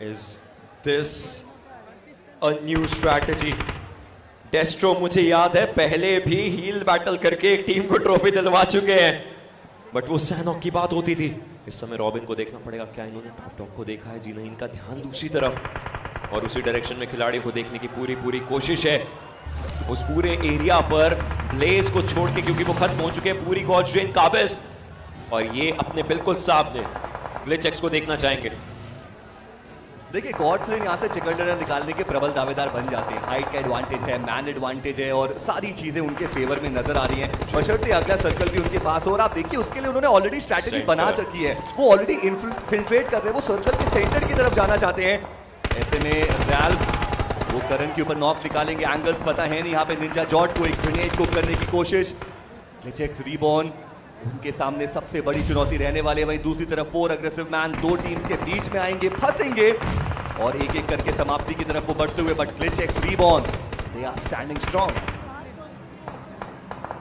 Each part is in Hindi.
Is this a new strategy? डेस्ट्रो मुझे याद है पहले भी हील बैटल करके एक टीम को ट्रॉफी दिलवा चुके हैं, बट वो सैनॉक की बात होती थी। इस समय रॉबिन को देखना पड़ेगा, क्या इन्होंने टॉप डॉग को देखा है? जी नहीं, इनका ध्यान दूसरी तरफ और उसी डायरेक्शन में खिलाड़ियों को देखने की पूरी कोशिश है। उस पूरे एरिया पर ब्लेज को छोड़ के, क्योंकि वो खत्म हो चुके हैं, पूरी गॉड्स रेन काबिज, और ये अपने बिल्कुल सामने ग्लिचएक्स को देखना चाहेंगे। देखिए गॉड्स रेन यहाँ से चिकन डिनर निकालने के प्रबल दावेदार बन जाते हैं। हाइट का एडवांटेज है, मैन एडवांटेज है और सारी चीजें उनके फेवर में नजर आ रही हैं। बशर्ते अगला सर्कल भी उनके पास हो, और आप देखिए उसके लिए उन्होंने ऑलरेडी स्ट्रैटेजी बना रखी है। वो ऑलरेडी इन्फिल्ट्रेट कर रहे हैं, वो सर्कल के सेंटर की तरफ जाना चाहते हैं। ऐसे में रैल्फ वो करण के ऊपर नॉक निकालेंगे, एंगल्स पता है नहीं। यहाँ पे निंजा जॉट को एक ग्रेनेड को करने की कोशिश, ग्लिचएक्स रीबॉर्न उनके सामने सबसे बड़ी चुनौती रहने वाली है। वहीं दूसरी तरफ 4 अग्रेसिव मैन दो टीम्स के बीच में आएंगे, फंसेंगे और एक एक करके समाप्ति की तरफ वो बढ़ते हुए। But GlitchX reborn they are standing strong,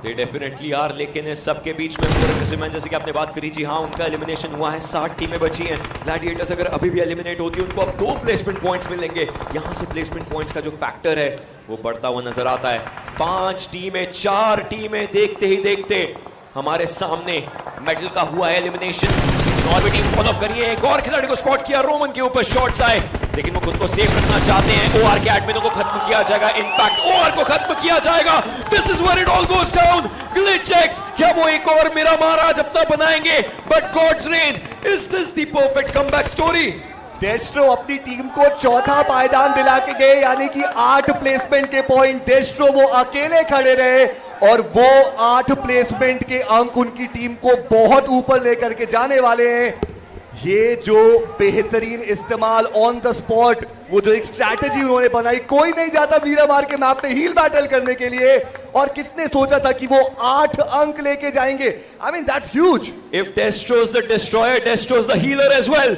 they definitely are. लेकिन इस सबके बीच में 4 अग्रेसिव मैन, जैसे कि आपने बात करी, जी हाँ, उनका एलिमिनेशन हुआ है। 60 टीमें बची हैं। ग्लैडिएटर्स अगर अभी भी एलिमिनेट होती है, उनको अब 2 प्लेसमेंट पॉइंट्स मिलेंगे। यहां से प्लेसमेंट पॉइंट्स का जो फैक्टर है वो बढ़ता हुआ नजर आता है। 5 टीमें, 4 टीमें, देखते ही देखते हमारे सामने मेटल का हुआ है एलिमिनेशन। और भी टीम फॉलो करिए, एक और खिलाड़ी को स्पॉट किया, रोमन के ऊपर शॉट्स आए, लेकिन वो खुद को सेफ रखना चाहते हैं। ओआर के एडमिन को खत्म किया जाएगा, इनफैक्ट ओआर को खत्म किया जाएगा। This is where it all goes down. GlitchX क्या वो एक और मेरा महाराज अपना बनाएंगे? But gods reign, is this the perfect comeback story? Destro अपनी टीम को चौथा पायदान दिला के गए, यानी कि 8 प्लेसमेंट के पॉइंट डेस्ट्रो वो अकेले खड़े रहे, और वो 8 प्लेसमेंट के अंक उनकी टीम को बहुत ऊपर लेकर के जाने वाले हैं। ये जो बेहतरीन इस्तेमाल ऑन द स्पॉट, वो जो एक स्ट्रैटेजी उन्होंने बनाई, कोई नहीं जाता वीरामार के मैप पे हील बैटल करने के लिए, और किसने सोचा था कि वो 8 अंक लेके जाएंगे? I mean that's huge. If Destro is the destroyer, Destro is the healer as well.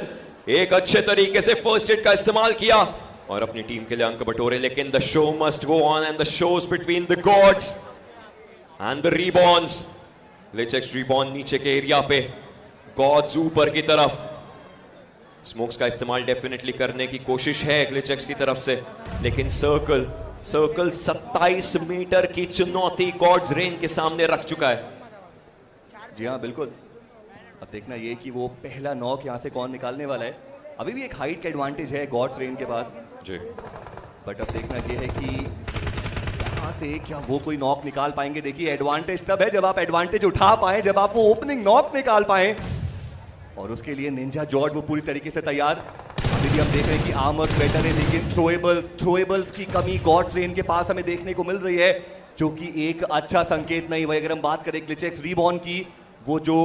एक अच्छे तरीके से फर्स्ट एड का इस्तेमाल किया और अपनी टीम के लिए अंक बटोरे। लेकिन the show must go on, and the shows between the gods and the reborns. GlitchX reborn नीचे के एरिया पे, गॉड्स ऊपर की तरफ। स्मोक्स का इस्तेमाल डेफिनेटली करने की कोशिश है ग्लिचएक्स की तरफ से, लेकिन सर्कल 27 मीटर की चुनौती गॉड्स रेन के सामने रख चुका है। जी हाँ बिल्कुल। अब देखना ये कि वो पहला नॉक यहां से कौन निकालने वाला है। अभी भी एक हाइट का एडवांटेज है गॉड्स रेन के पास जी, बट अब देखना ये है कि यहां से क्या वो कोई नॉक निकाल पाएंगे। देखिए एडवांटेज तब है जब आप एडवांटेज उठा पाए, जब आप वो ओपनिंग नॉक निकाल पाए, और उसके लिए निंजा जॉर्ज वो पूरी तरीके से तैयार। अभी भी हम देख रहे हैं कि आर्मर बेटर है, लेकिन थ्रोएबल्स की कमी गॉड्स रेन के पास हमें देखने को मिल रही है, जो कि एक अच्छा संकेत नहीं। वही अगर हम बात करें ग्लिचएक्स रीबॉर्न की, वो जो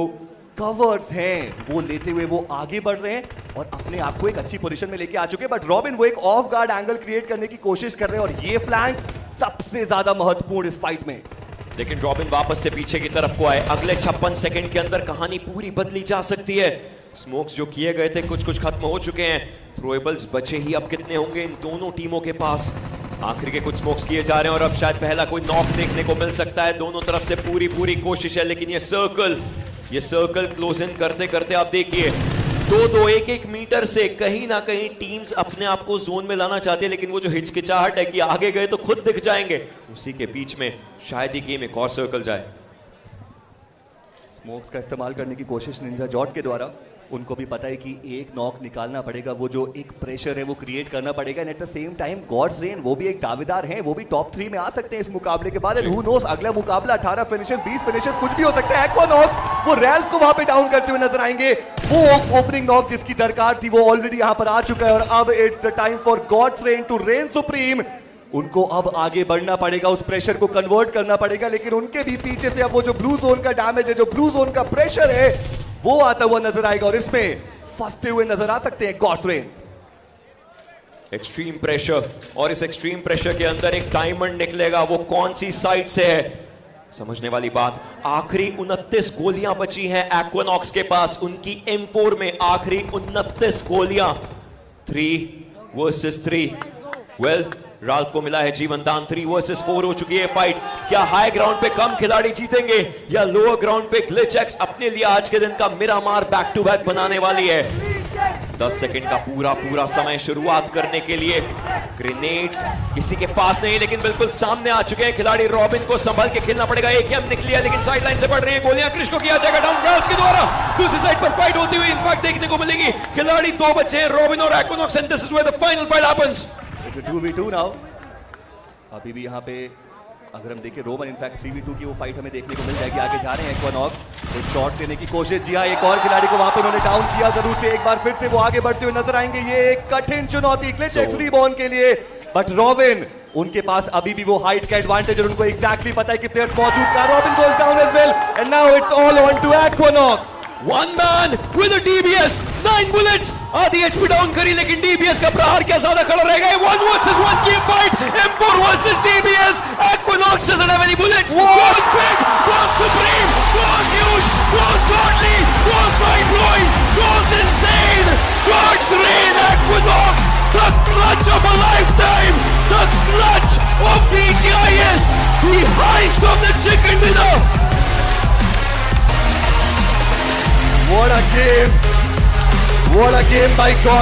कवर्स हैं वो लेते हुए वो आगे बढ़ रहे हैं और अपने आप को एक अच्छी पोजीशन में लेके आ चुके हैं। बट रॉबिन वो एक ऑफ गार्ड एंगल क्रिएट करने की कोशिश कर रहे हैं, और ये फ्लैंक सबसे ज्यादा महत्वपूर्ण इस फाइट में। लेकिन रॉबिन वापस से पीछे की तरफ को आए। अगले 56 सेकंड के अंदर कहानी पूरी बदली जा सकती है। स्मोक्स जो किए गए थे कुछ खत्म हो चुके हैं। थ्रोएबल्स बचे ही अब कितने होंगे इन दोनों टीमों के पास? आखिर के कुछ स्मोक्स किए जा रहे हैं, और अब शायद पहला कोई नॉक देखने को मिल सकता है। दोनों तरफ से पूरी कोशिश है, लेकिन ये सर्कल क्लोज इन करते करते आप देखिए 2-2 1-1 मीटर से कहीं ना कहीं टीम्स अपने आप को जोन में लाना चाहती है, लेकिन वो जो हिचकिचाहट है कि आगे गए तो खुद दिख जाएंगे, उसी के बीच में शायद ही गेम एक और सर्कल जाए। स्मोक्स का इस्तेमाल करने की कोशिश निंजा जॉट के द्वारा। उनको भी पता है कि एक नॉक निकालना पड़ेगा, वो जो एक प्रेशर है वो क्रिएट करना पड़ेगा। And at the same time Gods Reign वो भी एक दावेदार हैं, वो भी टॉप 3 में आ सकते हैं इस मुकाबले के बाद। एंड हु नोस, अगला मुकाबला 18 फिनिशेस 20 फिनिशेस कुछ भी हो सकता है। एक्वानॉक्स वो रैल्स को वहां पे डाउन करते हुए नजर आएंगे। वो ओपनिंग नॉक जिसकी दरकार थी वो ऑलरेडी यहां पर आ चुका है, और अब it's the time for Gods Reign to reign supreme. उनको अब आगे बढ़ना पड़ेगा, उस प्रेशर को कन्वर्ट करना पड़ेगा, लेकिन उनके भी पीछे से अब वो जो ब्लू जोन का डैमेज है, जो ब्लू जोन का प्रेशर है, वो आता हुआ नजर आएगा, और इसमें फंसते हुए नजर आ सकते हैं गॉड्स रेन। एक्सट्रीम प्रेशर, और इस एक्सट्रीम प्रेशर के अंदर एक डायमंड निकलेगा। वो कौन सी साइड से है समझने वाली बात। आखिरी 29 गोलियां बची हैं एक्वानॉक्स के पास, उनकी M4 में आखिरी 29 गोलियां। 3 वर्सेस 3। वेल, राल्फ को मिला है जीवन दान। 3 वर्सेस 4 हो चुकी है फाइट। क्या हाई ग्राउंड पे कम खिलाड़ी जीतेंगे, या लोअर ग्राउंड पे ग्लिचएक्स अपने लिए आज के दिन का मिरामार बैक टू बैक बनाने वाली है? 10 सेकंड का पूरा समय शुरुआत करने के लिए। ग्रेनेड्स किसी के पास नहीं, लेकिन बिल्कुल सामने आ चुके हैं खिलाड़ी। रॉबिन को संभल के खेलना पड़ेगा। AKM निकली है लेकिन साइड लाइन से पड़ रही है गोलियां। क्रिश को किया जाएगा डाउन रैल्फ के द्वारा। दूसरी साइड पर फाइट होती हुई इनफैक्ट देखने को मिलेगी। खिलाड़ी 2 बचे हैं, रॉबिन और Equinox, and this is where the final fight happens. It's a 2v2 now. अभी भी यहाँ पे अगर हम देखें रोमन इनफैक्ट 3v2 की वो फाइट हमें देखने को मिल जाएगी। आगे जा रहे हैं एक्वानॉक्स, एक शॉट लेने की कोशिश। जी हाँ, एक और खिलाड़ी को वहां पे उन्होंने डाउन किया जरूर से। एक बार फिर से वो आगे बढ़ते हुए नजर आएंगे। ये एक कठिन चुनौती ग्लिच एक्स रिबॉर्न के लिए, बट रॉबिन उनके पास अभी भी वो हाइट का एडवांटेज और उनको एग्जैक्टली पता है कि प्लेयर्स मौजूद का। Robin goes down as well and now it's all on to Aquanox. One man with a DBS, 9 bullets. आधी HP डाउन करी, लेकिन DBS का प्रहार क्या ज्यादा खड़ा रहेगा। 1 versus 1 की fight, M4 versus DBS. Equinox doesn't have any bullets. Goes big, goes supreme, goes huge, goes godly, goes mind-blowing, goes insane. God's reign, Equinox, the clutch of a lifetime, the clutch of BGIS, the heist of the chicken dinner. What a game by God